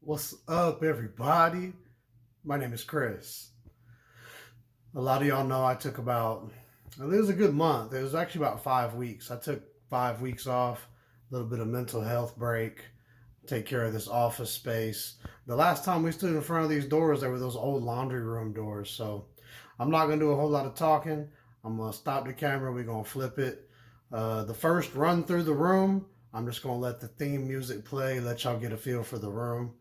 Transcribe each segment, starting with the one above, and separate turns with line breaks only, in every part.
What's up, everybody? My name is Chris. A lot of y'all know I took it was a good month. It was actually about 5 weeks. I took 5 weeks off, a little bit of mental health break, take care of this office space. The last time we stood in front of these doors, there were those old laundry room doors. So I'm not going to do a whole lot of talking. I'm going to stop the camera. We're going to flip it. The first run through the room, I'm just going to let the theme music play, let y'all get a feel for the room.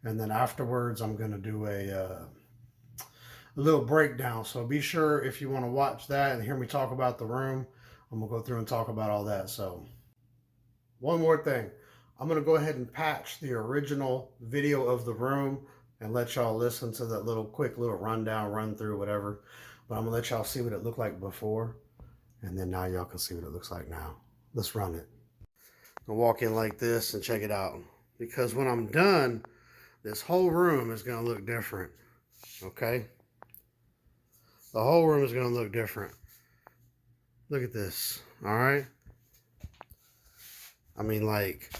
And then afterwards, I'm going to do a little breakdown. So be sure if you want to watch that and hear me talk about the room, I'm going to go through and talk about all that. So one more thing. I'm going to go ahead and patch the original video of the room and let y'all listen to that quick little rundown, run through, whatever. But I'm going to let y'all see what it looked like before. And then now y'all can see what it looks like now. Let's run it. I'll walk in like this and check it out. Because when I'm done, this whole room is going to look different. Okay? The whole room is going to look different. Look at this. All right? I mean, like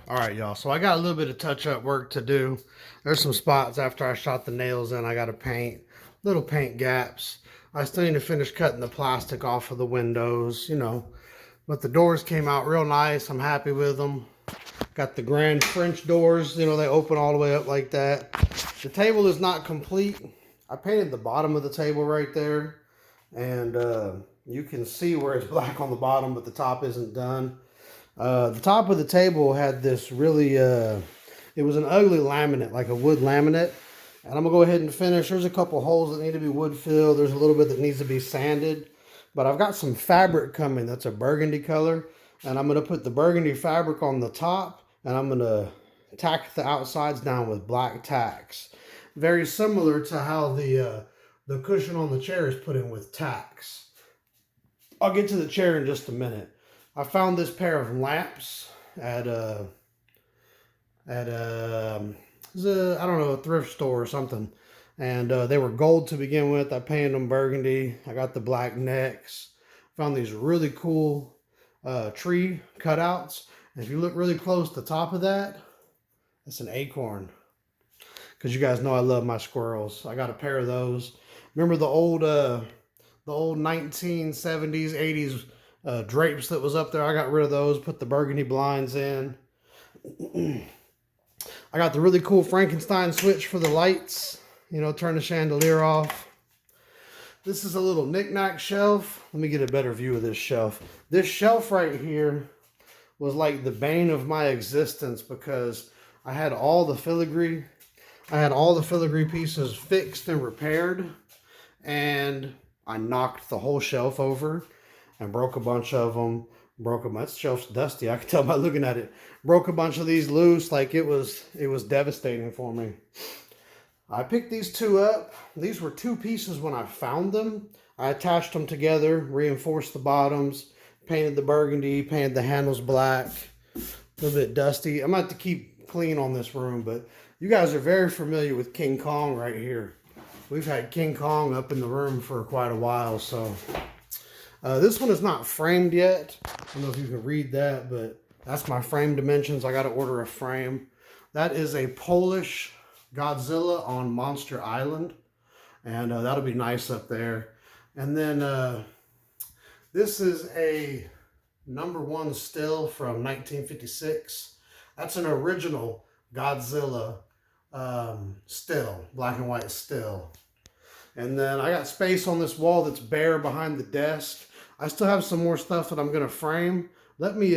all right, y'all. So I got a little bit of touch-up work to do. There's some spots after I shot the nails in. I got to paint, little paint gaps. I still need to finish cutting the plastic off of the windows, But the doors came out real nice. I'm happy with them. Got the grand French doors. They open all the way up like that. The table is not complete. I painted the bottom of the table right there. And you can see where it's black on the bottom, but the top isn't done. The top of the table had this really, it was an ugly laminate, like a wood laminate. And I'm going to go ahead and finish. There's a couple holes that need to be wood filled. There's a little bit that needs to be sanded. But I've got some fabric coming that's a burgundy color. And I'm going to put the burgundy fabric on the top. And I'm going to tack the outsides down with black tacks. Very similar to how the cushion on the chair is put in with tacks. I'll get to the chair in just a minute. I found this pair of lamps at I don't know, a thrift store or something. And they were gold to begin with. I painted them burgundy. I got the black necks. Found these really cool tree cutouts. And if you look really close, the top of that, it's an acorn. Because you guys know I love my squirrels. I got a pair of those. Remember the old 1970s, 80s drapes that was up there? I got rid of those, put the burgundy blinds in. I got the really cool Frankenstein switch for the lights. Turn the chandelier off. This is a little knick-knack shelf. Let me get a better view of this shelf. This shelf right here was like the bane of my existence because I had all the filigree. I had all the filigree pieces fixed and repaired. And I knocked the whole shelf over and broke a bunch of them. That shelf's dusty. I can tell by looking at it. Broke a bunch of these loose. Like it was devastating for me. I picked these two up. These were two pieces when I found them. I attached them together, reinforced the bottoms, painted the burgundy, painted the handles black, a little bit dusty. I'm going to have to keep clean on this room, but you guys are very familiar with King Kong right here. We've had King Kong up in the room for quite a while, so this one is not framed yet. I don't know if you can read that, but that's my frame dimensions. I got to order a frame. That is a Polish Godzilla on Monster Island, and that'll be nice up there. And then this is a #1 still from 1956. That's an original Godzilla still, black and white still. And then I got space on this wall that's bare behind the desk. I still have some more stuff that I'm gonna frame. Let me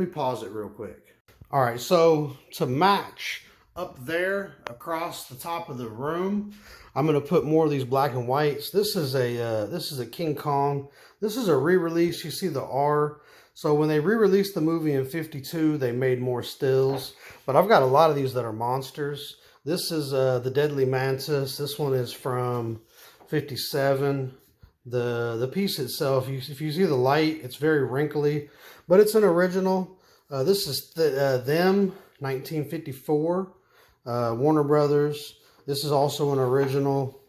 pause it real quick. All right, so to match up there across the top of the room, I'm gonna put more of these black and whites. This is a King Kong. This is a re-release. You see the R. So when they re-released the movie in '52, they made more stills. But I've got a lot of these that are monsters. This is the Deadly Mantis. This one is from '57. The piece itself, if you see the light, it's very wrinkly, but it's an original. This is Them, 1954, Warner Brothers. This is also an original.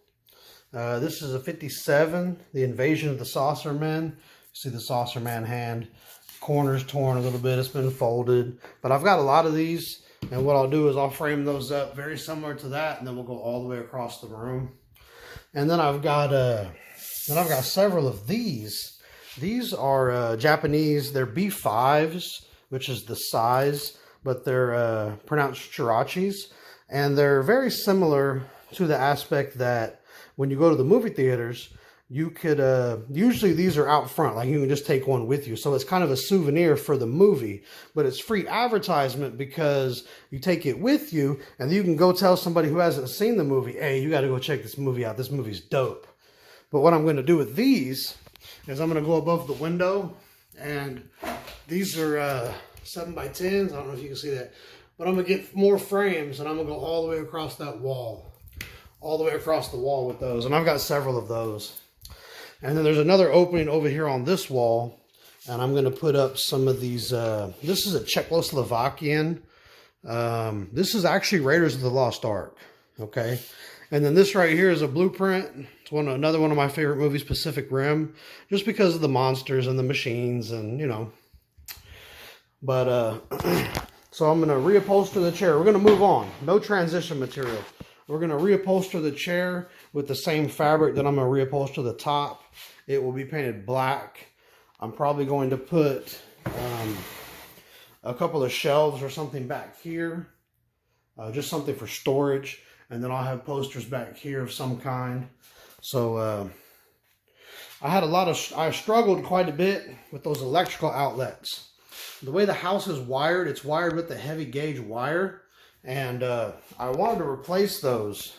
This is a '57, The Invasion of the Saucer Men. You see the Saucer Man hand. Corner's torn a little bit. It's been folded. But I've got a lot of these, and what I'll do is I'll frame those up very similar to that, and then we'll go all the way across the room. And then I've got several of these. These are Japanese. They're B5s, which is the size, but they're pronounced chirachis. And they're very similar to the aspect that when you go to the movie theaters, you could, usually these are out front, like you can just take one with you. So it's kind of a souvenir for the movie, but it's free advertisement because you take it with you and you can go tell somebody who hasn't seen the movie, hey, you got to go check this movie out. This movie's dope. But what I'm going to do with these is I'm going to go above the window, and these are 7x10s. I don't know if you can see that, but I'm going to get more frames, and I'm going to go all the way across that wall, all the way across the wall with those. And I've got several of those. And then there's another opening over here on this wall, and I'm going to put up some of these. This is a Czechoslovakian. This is actually Raiders of the Lost Ark. Okay. And then this right here is a blueprint. It's another one of my favorite movies, Pacific Rim, just because of the monsters and the machines and, you know. But, so I'm going to reupholster the chair. We're going to move on. No transition material. We're going to reupholster the chair with the same fabric that I'm going to reupholster the top. It will be painted black. I'm probably going to put a couple of shelves or something back here. Just something for storage. And then I'll have posters back here of some kind. So I struggled quite a bit with those electrical outlets. The way the house is wired, it's wired with the heavy gauge wire. And I wanted to replace those.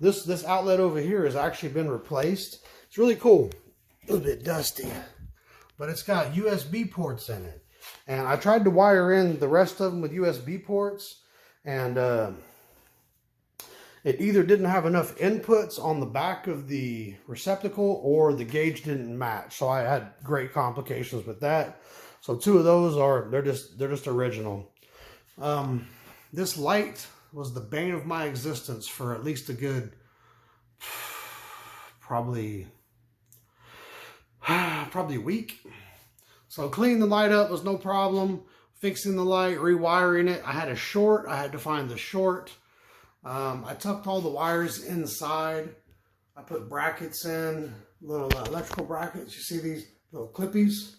This outlet over here has actually been replaced. It's really cool. A little bit dusty. But it's got USB ports in it. And I tried to wire in the rest of them with USB ports. And it either didn't have enough inputs on the back of the receptacle or the gauge didn't match. So I had great complications with that. So two of those they're just original. This light was the bane of my existence for at least a good, probably a week. So cleaning the light up was no problem. Fixing the light, rewiring it. I had a short. I had to find the short. I tucked all the wires inside. I put brackets in, little electrical brackets. You see these little clippies?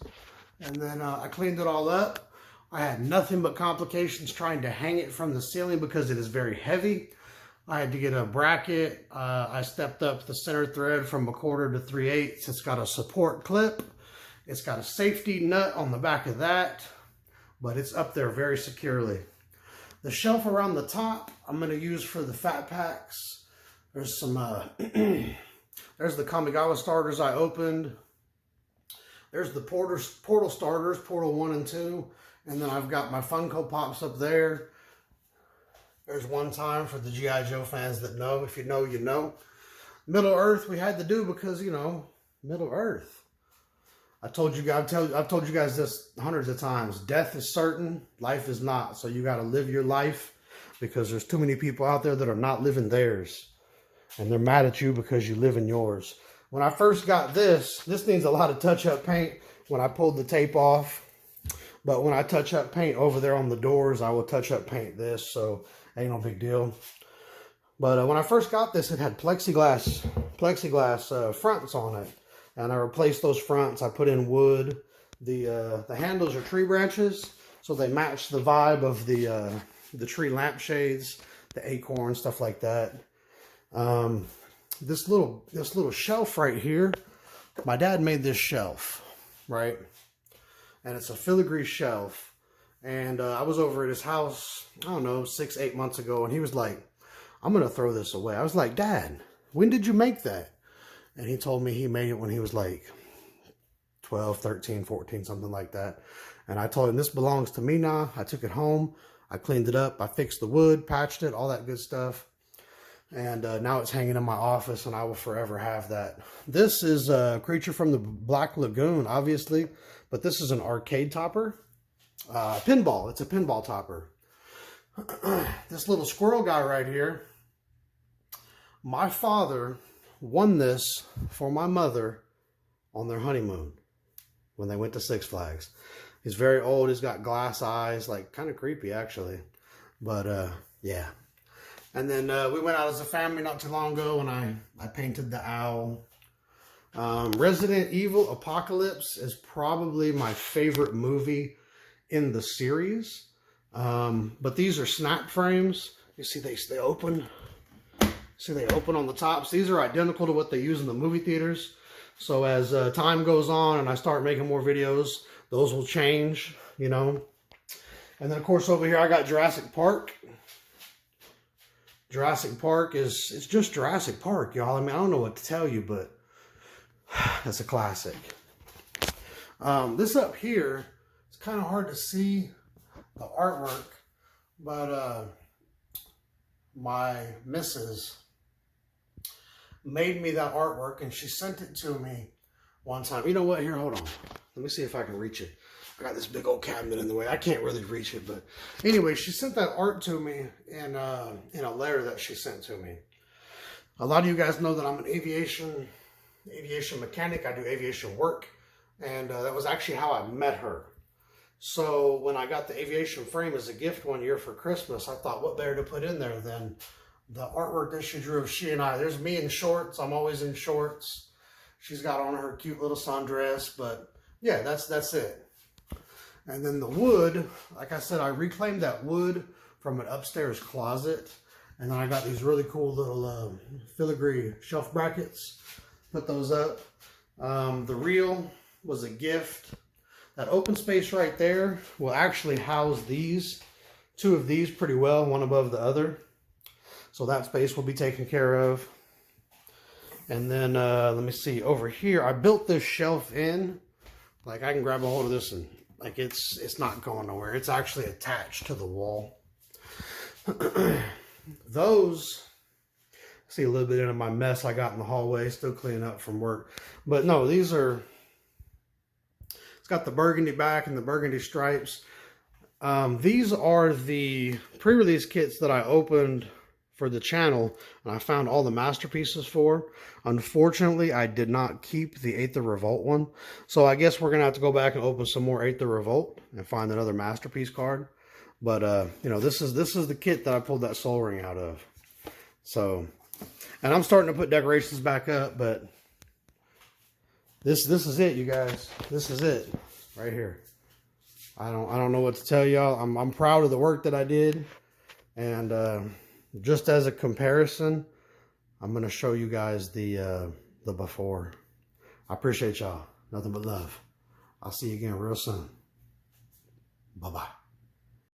And then I cleaned it all up. I had nothing but complications trying to hang it from the ceiling because it is very heavy. I had to get a bracket. I stepped up the center thread from 1/4 to 3/8. It's got a support clip. It's got a safety nut on the back of that, but it's up there very securely. The shelf around the top, I'm going to use for the fat packs. There's some, there's the Kamigawa starters I opened. There's the Portal starters, Portal 1 and 2. And then I've got my Funko Pops up there. There's One Time for the G.I. Joe fans that know. If you know, you know. Middle Earth we had to do because, you know, Middle Earth. I've told you guys this hundreds of times. Death is certain, life is not. So you got to live your life, because there's too many people out there that are not living theirs. And they're mad at you because you live in yours. When I first got this needs a lot of touch-up paint when I pulled the tape off. But when I touch up paint over there on the doors, I will touch up paint this. So ain't no big deal. But when I first got this, it had plexiglass fronts on it. And I replaced those fronts. I put in wood. The handles are tree branches, so they match the vibe of the tree lampshades, the acorn, stuff like that. This little shelf right here, my dad made this shelf, right? And it's a filigree shelf. And I was over at his house, I don't know, 6-8 months ago, and he was like, "I'm gonna throw this away." I was like, "Dad, when did you make that?" And he told me he made it when he was like 12, 13, 14, something like that. And I told him, "This belongs to me now." I took it home. I cleaned it up. I fixed the wood, patched it, all that good stuff. And now it's hanging in my office, and I will forever have that. This is a creature from the Black Lagoon, obviously. But this is an arcade topper. Pinball. It's a pinball topper. This little squirrel guy right here. My father won this for my mother on their honeymoon when they went to Six Flags. He's very old. He's got glass eyes, like kind of creepy actually. But yeah. And then we went out as a family not too long ago, and I painted the owl. Resident Evil Apocalypse is probably my favorite movie in the series. But these are snap frames. You see they open. See, they open on the tops. These are identical to what they use in the movie theaters. So as time goes on and I start making more videos, those will change, you know. And then, of course, over here I got Jurassic Park. Jurassic Park it's just Jurassic Park, y'all. I mean, I don't know what to tell you, but that's a classic. This up here, it's kind of hard to see the artwork, but my missus made me that artwork, and she sent it to me one time. You know what? Here, hold on. Let me see if I can reach it. I got this big old cabinet in the way. I can't really reach it, but anyway, she sent that art to me in a letter that she sent to me. A lot of you guys know that I'm an aviation mechanic. I do aviation work, and that was actually how I met her. So when I got the aviation frame as a gift one year for Christmas, I thought, what better to put in there than the artwork that she drew of she and I. There's me in shorts. I'm always in shorts. She's got on her cute little sundress, but yeah, that's it. And then the wood, like I said, I reclaimed that wood from an upstairs closet. And then I got these really cool little filigree shelf brackets. Put those up. The reel was a gift. That open space right there will actually house these, two of these pretty well, one above the other. So that space will be taken care of. And then, let me see, over here, I built this shelf in. Like, I can grab a hold of this and, like, it's not going nowhere. It's actually attached to the wall. Those, see a little bit into my mess I got in the hallway, still cleaning up from work. But no, these are, it's got the burgundy back and the burgundy stripes. These are the pre-release kits that I opened for the channel, and I found all the masterpieces for. Unfortunately, I did not keep the 8th of Revolt one. So I guess we're going to have to go back and open some more 8th of Revolt and find another masterpiece card. But, you know, this is the kit that I pulled that soul ring out of. So, and I'm starting to put decorations back up, but this is it, you guys. This is it right here. I don't know what to tell y'all. I'm proud of the work that I did. And, just as a comparison, I'm going to show you guys the before. I appreciate y'all. Nothing but love. I'll see you again real soon. Bye-bye.